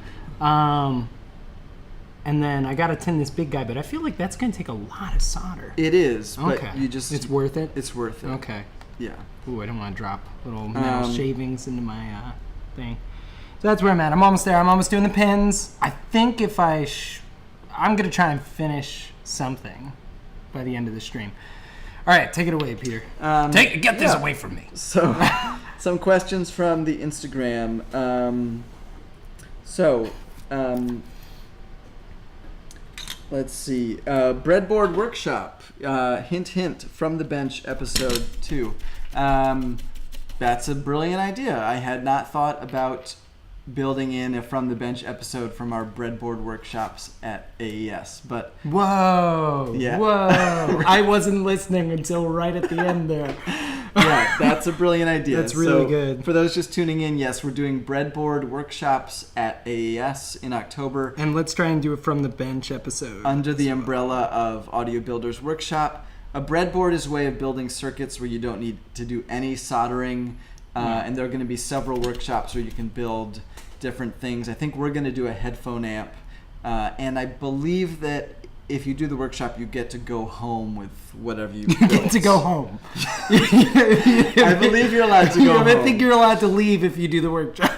And then I got to tin this big guy, but I feel like that's going to take a lot of solder. It is, but okay. it's worth it? It's worth it. Okay. Yeah. Ooh, I don't want to drop little metal shavings into my thing. So that's where I'm at. I'm almost there. I'm almost doing the pins. I think if I'm going to try and finish something by the end of the stream. All right, take it away, Peter. Get this away from me. So, some questions from the Instagram. Let's see. Breadboard Workshop. Hint, hint, From the Bench, episode 2. That's a brilliant idea. I had not thought about building in a From the Bench episode from our breadboard workshops at AES, but whoa, I wasn't listening until right at the end there. Yeah, that's a brilliant idea. That's really good. For those just tuning in, yes, we're doing breadboard workshops at AES in October, and let's try and do a From the Bench episode under the umbrella of Audio Builders Workshop. A breadboard is a way of building circuits where you don't need to do any soldering. And there are going to be several workshops where you can build different things. I think we're going to do a headphone amp. And I believe that if you do the workshop, you get to go home with whatever you built. You get to go home. I believe you're allowed to go home. I think you're allowed to leave if you do the workshop.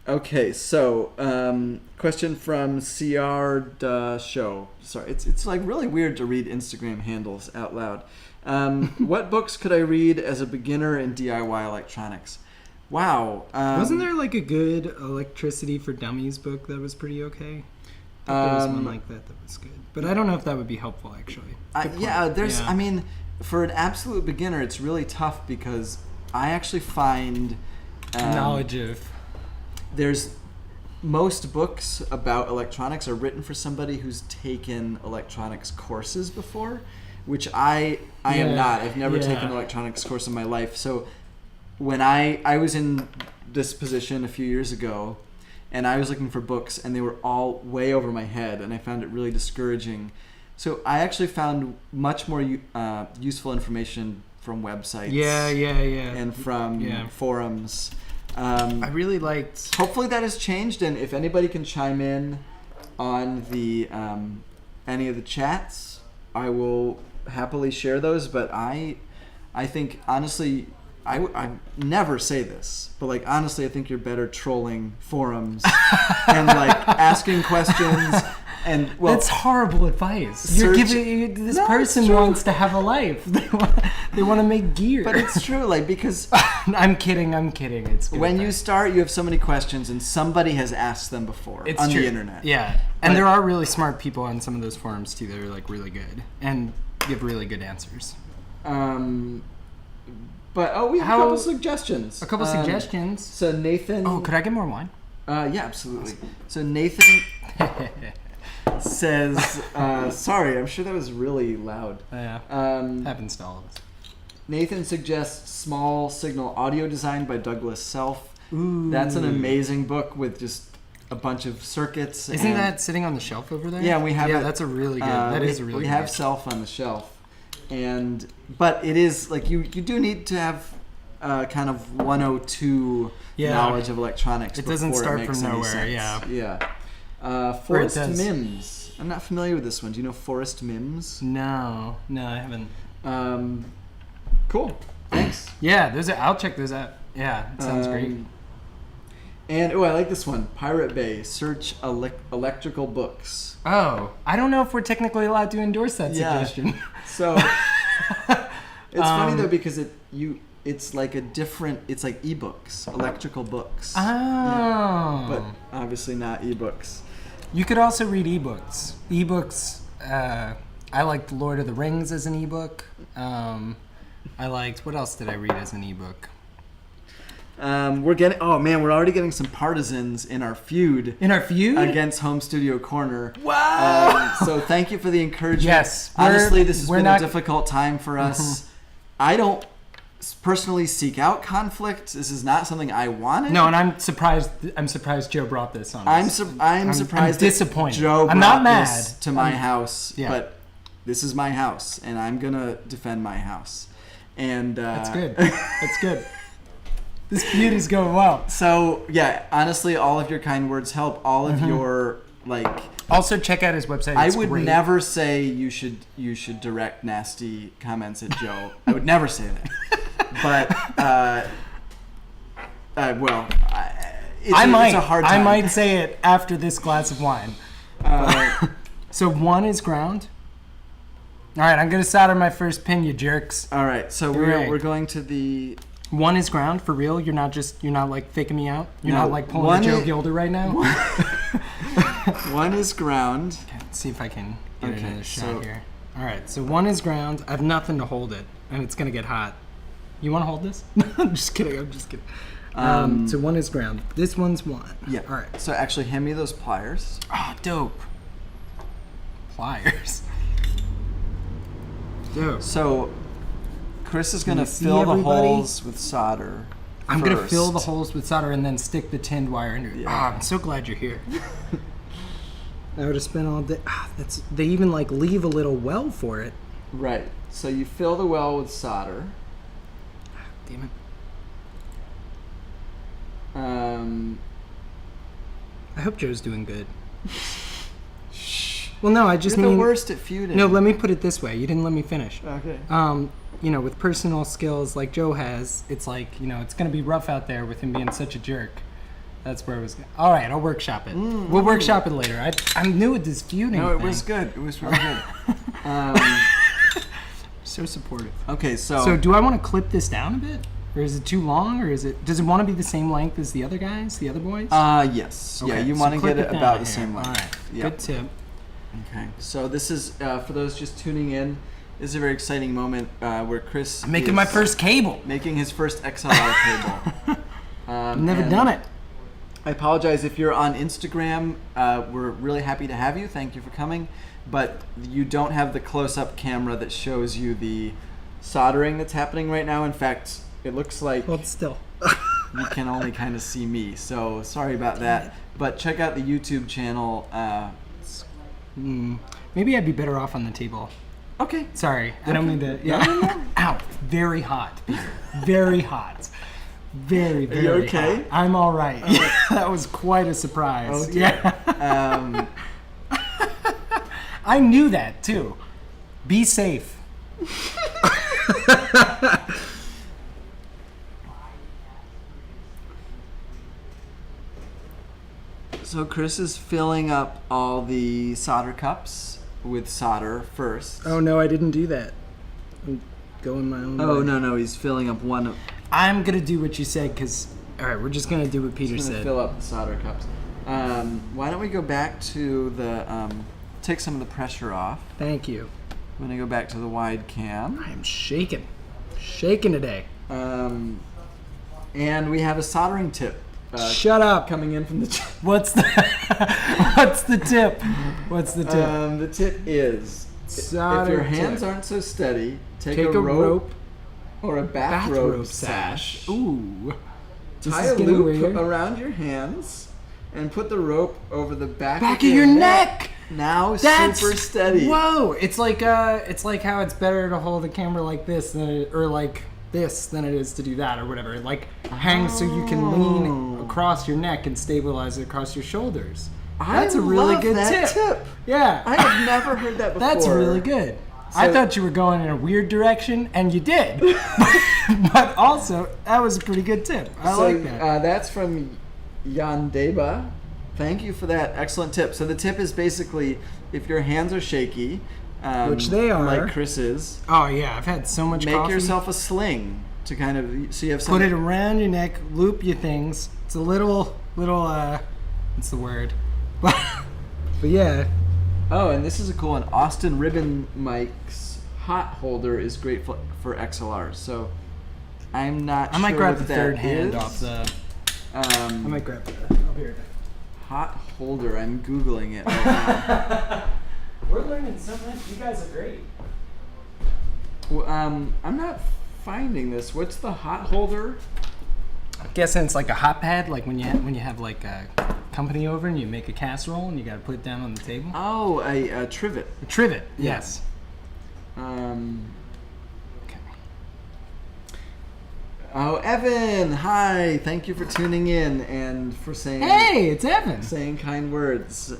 Okay, so question from CR Show. Sorry, it's like really weird to read Instagram handles out loud. What books could I read as a beginner in DIY electronics? Wow. Wasn't there like a good Electricity for Dummies book that was pretty okay? There was one like that was good. But I don't know if that would be helpful, actually. I mean, for an absolute beginner, it's really tough because I actually find... knowledge of... There's... Most books about electronics are written for somebody who's taken electronics courses before, which I am not. I've never taken an electronics course in my life. So when I was in this position a few years ago, and I was looking for books, and they were all way over my head, and I found it really discouraging. So I actually found much more useful information from websites. And from forums. I really liked... Hopefully that has changed, and if anybody can chime in on the any of the chats, I will happily share those. But I think, honestly, I never say this, but like honestly, I think you're better trolling forums and like asking questions And well, that's horrible advice. You're giving this person wants to have a life. They want to make gear. But it's true, like, because I'm kidding. It's good when you start, you have so many questions, and somebody has asked them before the internet. Yeah, and there are really smart people on some of those forums too. That are like really good and give really good answers. But we have a couple suggestions. So Nathan. Oh, could I get more wine? Yeah, absolutely. So Nathan says, sorry, I'm sure that was really loud. Yeah. Happens to all of us. Nathan suggests Small Signal Audio Design by Douglas Self. Ooh. That's an amazing book with just a bunch of circuits. Isn't that sitting on the shelf over there? Yeah, we have it. Yeah, that's a really good. That is a really good. We have Self on the shelf. But it is like you do need to have kind of 102 knowledge of electronics. It doesn't start from nowhere. Yeah. Forrest Mims. I'm not familiar with this one. Do you know Forrest Mims? No, I haven't. Cool. Thanks. Yeah, I'll check those out. Yeah, it sounds great. And I like this one. Pirate Bay. Search electrical books. Oh, I don't know if we're technically allowed to endorse that suggestion. So it's funny though because it's like it's like ebooks, electrical books. Oh. Yeah. But obviously not ebooks. You could also read ebooks. Ebooks. I liked Lord of the Rings as an ebook. What else did I read as an ebook? We're already getting some partisans in our feud. Against Home Studio Corner. Wow! So thank you for the encouragement. Yes. Honestly, this has been a difficult time for us. I don't personally seek out conflict. This is not something I wanted. No, and I'm surprised Joe brought this on us. I'm surprised. I'm disappointed. Joe I'm not brought mad. this to my house, but this is my house, and I'm gonna defend my house. And that's good. That's good. This feud is going well. So yeah, honestly, all of your kind words help. All of your Also, check out his website. I would never say you should direct nasty comments at Joe. I would never say that. But it's a hard time. I might say it after this glass of wine. So 1 is ground. All right, I'm gonna solder my first pin, you jerks. All right, so we're going to the. 1 is ground for real. You're not like faking me out. You're not like pulling a Joe Gilder right now. 1 is ground. Okay, let's see if I can get another shot here. All right, so 1 is ground. I have nothing to hold it, and it's gonna get hot. You want to hold this? I'm just kidding. So 1 is ground. This one's 1. Yeah. All right. So actually, hand me those pliers. Oh, dope. Pliers. Dope. So Chris is going to fill the holes with solder. I'm going to fill the holes with solder and then stick the tinned wire into it. Yeah. Oh, I'm so glad you're here. I would have spent all day. They even leave a little well for it. Right. So you fill the well with solder. Damn it. I hope Joe's doing good. Well, no, I just You're mean the worst at feuding. No, let me put it this way. You didn't let me finish. Okay. With personal skills like Joe has, it's it's going to be rough out there with him being such a jerk. That's where I was going. All right, I'll workshop it. We'll workshop it later. I'm new at this feuding No, it thing. was good. It was really good. So supportive. Okay, So do I want to clip this down a bit? Or is it too long? Or does it want to be the same length as the other guys, the other boys? Yes. Okay, yeah, you so want to clip get it down about the here. same length. All right, Yep. good tip. Okay, so this is, for those just tuning in, this is a very exciting moment where Chris I'm making my first cable. Making his first XLR cable. I've never done it. I apologize if you're on Instagram. We're really happy to have you. Thank you for coming. But you don't have the close-up camera that shows you the soldering that's happening right now. In fact, it looks like Hold still. you can only kind of see me. So sorry about that. But check out the YouTube channel. Maybe I'd be better off on the table. Okay. Sorry, I don't mean to. Yeah. No. Ow! Very hot, Peter. Very hot. Very, very Are you okay? hot. I'm all right. Yeah, that was quite a surprise. Oh, dear. Yeah. I knew that too. Be safe. So Chris is filling up all the solder cups with solder first. Oh no, I didn't do that. I'm going my own way. Oh no, he's filling up one. I'm gonna do what you said because all right, we're just gonna do what Peter said. Fill up the solder cups. Why don't we go back to the take some of the pressure off? Thank you. I'm gonna go back to the wide cam. I am shaking today. And we have a soldering tip. Shut up. Coming in from the. What's the tip? What's the tip? The tip is if your hands aren't so steady, take a rope or a bathrobe sash. Ooh. Tie a loop around your hands and put the rope over the back of your neck. Now super steady. Whoa! It's like how it's better to hold the camera like this or like this than it is to do that or whatever. It like hangs so you can lean across your neck and stabilize it across your shoulders. That's a really good tip. Yeah. I have never heard that before. That's really good. So, I thought you were going in a weird direction, and you did. But also, that was a pretty good tip. I like that. That's from Yandeba. Thank you for that excellent tip. So the tip is basically, if your hands are shaky, which they are, like Chris's. Oh yeah, I've had so much. Make yourself a sling to kind of so you have something. Put it around your neck, loop your things. It's a little. What's the word? But yeah. Oh, and this is a cool one. Austin Ribbon Mic's hot holder is great for XLRs. So I'm not sure. I might grab the that third hand is. off the. I might grab that. I'll be right back. Hot holder. I'm Googling it right now. We're learning so much. You guys are great. Well, I'm not finding this. What's the hot holder? I'm guessing it's like a hot pad, like when you have like a company over and you make a casserole and you got to put it down on the table. Oh, a trivet. A trivet. Yes. Okay. Oh, Evan! Hi. Thank you for tuning in and for saying. Hey, it's Evan. Saying kind words.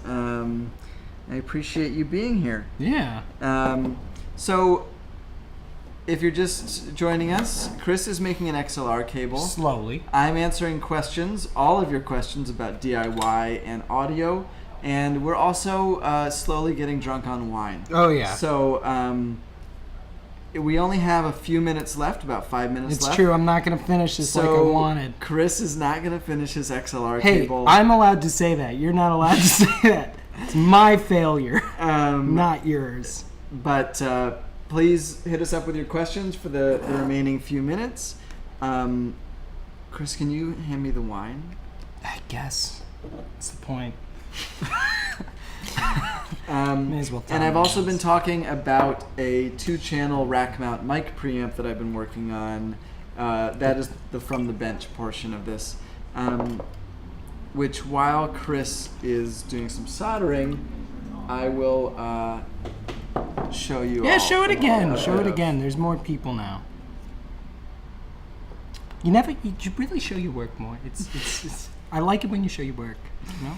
I appreciate you being here. Yeah. So, if you're just joining us, Chris is making an XLR cable. Slowly. I'm answering questions, all of your questions about DIY and audio, and we're also slowly getting drunk on wine. Oh, yeah. So, we only have a few minutes left, about 5 minutes left. It's true, I'm not going to finish this like I wanted. Chris is not going to finish his XLR hey, cable. I'm allowed to say that. You're not allowed to say that. It's my failure, not yours. But please hit us up with your questions for the remaining few minutes. Chris, can you hand me the wine? I guess. That's the point. May as well. And I've also been talking about a 2-channel rack mount mic preamp that I've been working on. That is the from the bench portion of this. Which, while Chris is doing some soldering, I will show you. Yeah, show it again. Show it again. There's more people now. You really show your work more. It's I like it when you show your work. You know.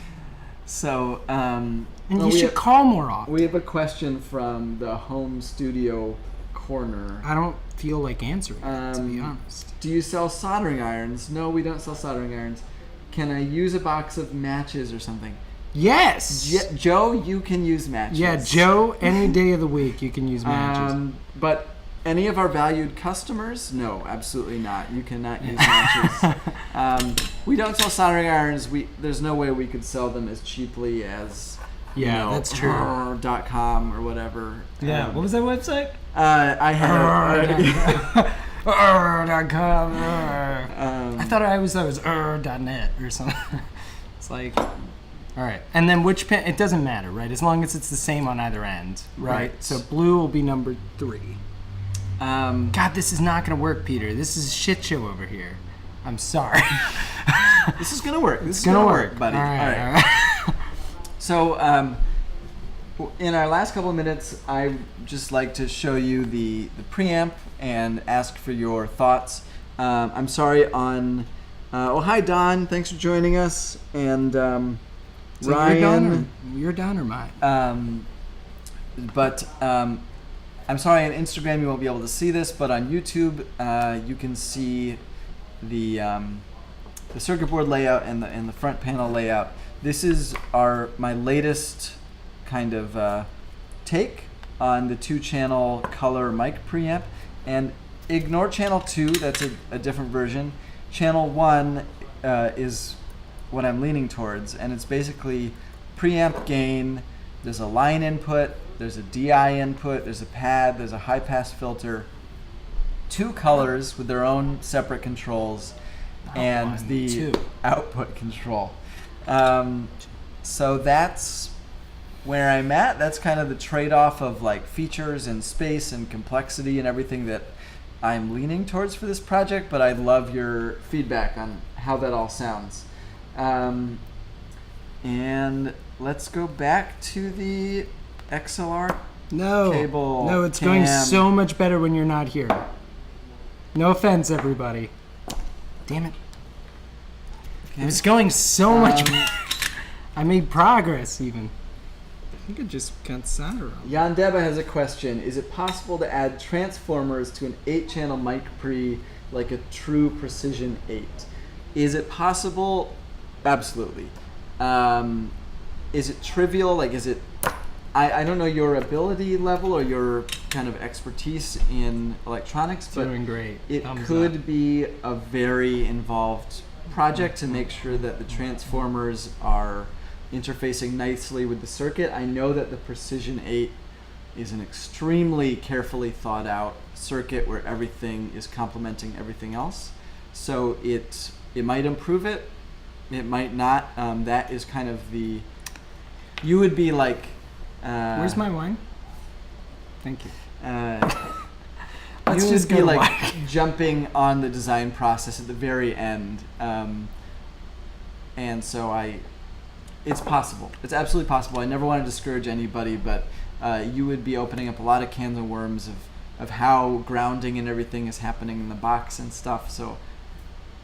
So, and you should call more often. We have a question from the home studio corner. I don't feel like answering it, to be honest. Do you sell soldering irons? No, we don't sell soldering irons. Can I use a box of matches or something? Yes! Joe, you can use matches. Yeah, Joe, any day of the week you can use matches. But any of our valued customers? No, absolutely not. You cannot use matches. We don't sell soldering irons. There's no way we could sell them as cheaply as that's true. .com or whatever. Yeah, what was that website? I had .com. I thought it was .net or something. It's like, all right. And then which pin? It doesn't matter, right? As long as it's the same on either end, right? So blue will be number 3. God, this is not going to work, Peter. This is a shit show over here. I'm sorry. This is going to work. This is going to work, buddy. All right. So, in our last couple of minutes, I'd just like to show you the preamp and ask for your thoughts. I'm sorry on... hi, Don. Thanks for joining us. And so Ryan... You're Don or mine? I'm sorry, on Instagram you won't be able to see this, but on YouTube you can see the circuit board layout and the front panel layout. this is my latest kind of take on the 2-channel color mic preamp. And ignore channel 2, that's a different version. Channel 1 is what I'm leaning towards, and it's basically preamp gain. There's a line input, there's a DI input, there's a pad, there's a high pass filter, 2 colors with their own separate controls, and the output control. So that's where I'm at. That's kind of the trade-off of like features and space and complexity and everything that I'm leaning towards for this project, but I'd love your feedback on how that all sounds. And let's go back to the XLR cable. No, it's going so much better when you're not here. No offense, everybody. Damn it. Okay. It was going so much better. I made progress, even. I think it just got solder on. Jan Deba has a question. Is it possible to add transformers to an 8-channel mic pre like a true Precision 8? Is it possible? Absolutely. Is it trivial? Like, is it... I don't know your ability level or your kind of expertise in electronics, but doing great. It could be a very involved project to make sure that the transformers are interfacing nicely with the circuit. I know that the Precision 8 is an extremely carefully thought out circuit where everything is complementing everything else. So it might improve it, it might not. That is kind of the... You would be like... Where's my wine? Thank you. Let's you just would be like jumping on the design process at the very end. And so it's possible. It's absolutely possible. I never want to discourage anybody, but you would be opening up a lot of cans of worms of how grounding and everything is happening in the box and stuff. So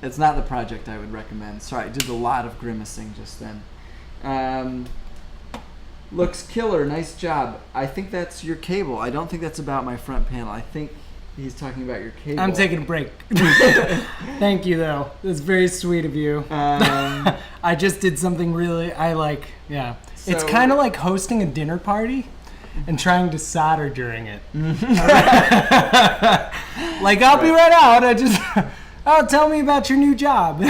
it's not the project I would recommend. Sorry, I did a lot of grimacing just then. Looks killer. Nice job. I think that's your cable. I don't think that's about my front panel. I think he's talking about your cable. I'm taking a break. Thank you, though. That's very sweet of you. I just did something really, yeah. So, it's kind of like hosting a dinner party and trying to solder during it. Like, I'll be right out. Tell me about your new job.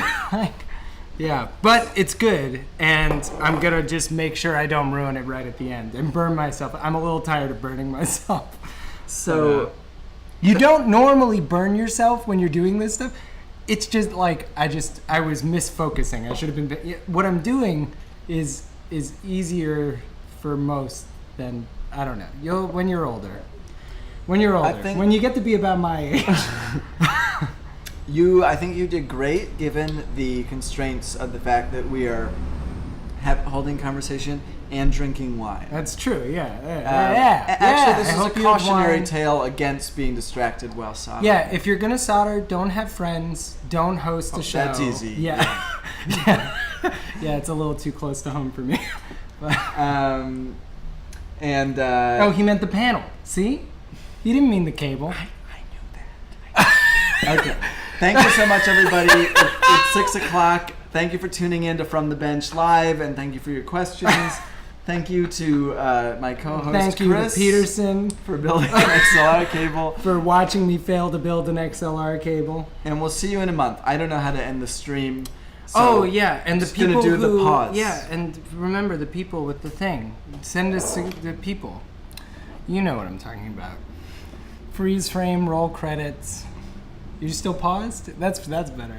Yeah, but it's good, and I'm going to just make sure I don't ruin it right at the end and burn myself. I'm a little tired of burning myself. So... You don't normally burn yourself when you're doing this stuff. It's just like I was misfocusing. I should have been. What I'm doing is easier for most than, I don't know. When you're older. When you get to be about my age. I think you did great given the constraints of the fact that we are holding conversation and drinking wine. That's true, yeah. Actually, this is a cautionary tale against being distracted while soldering. Yeah, if you're going to solder, don't have friends, don't host a show. That's easy. Yeah. Yeah, it's a little too close to home for me. He meant the panel. See? He didn't mean the cable. I knew that. Okay. Thank you so much, everybody. It's 6 o'clock. Thank you for tuning in to From the Bench Live, and thank you for your questions. Thank you to my co-host Thank you Chris to Peterson for building an XLR cable. For watching me fail to build an XLR cable. And we'll see you in a month. I don't know how to end the stream. So and the people gonna do who, the pause. Yeah, and remember the people with the thing. Send us the people. You know what I'm talking about. Freeze frame, roll credits. You still paused? That's better.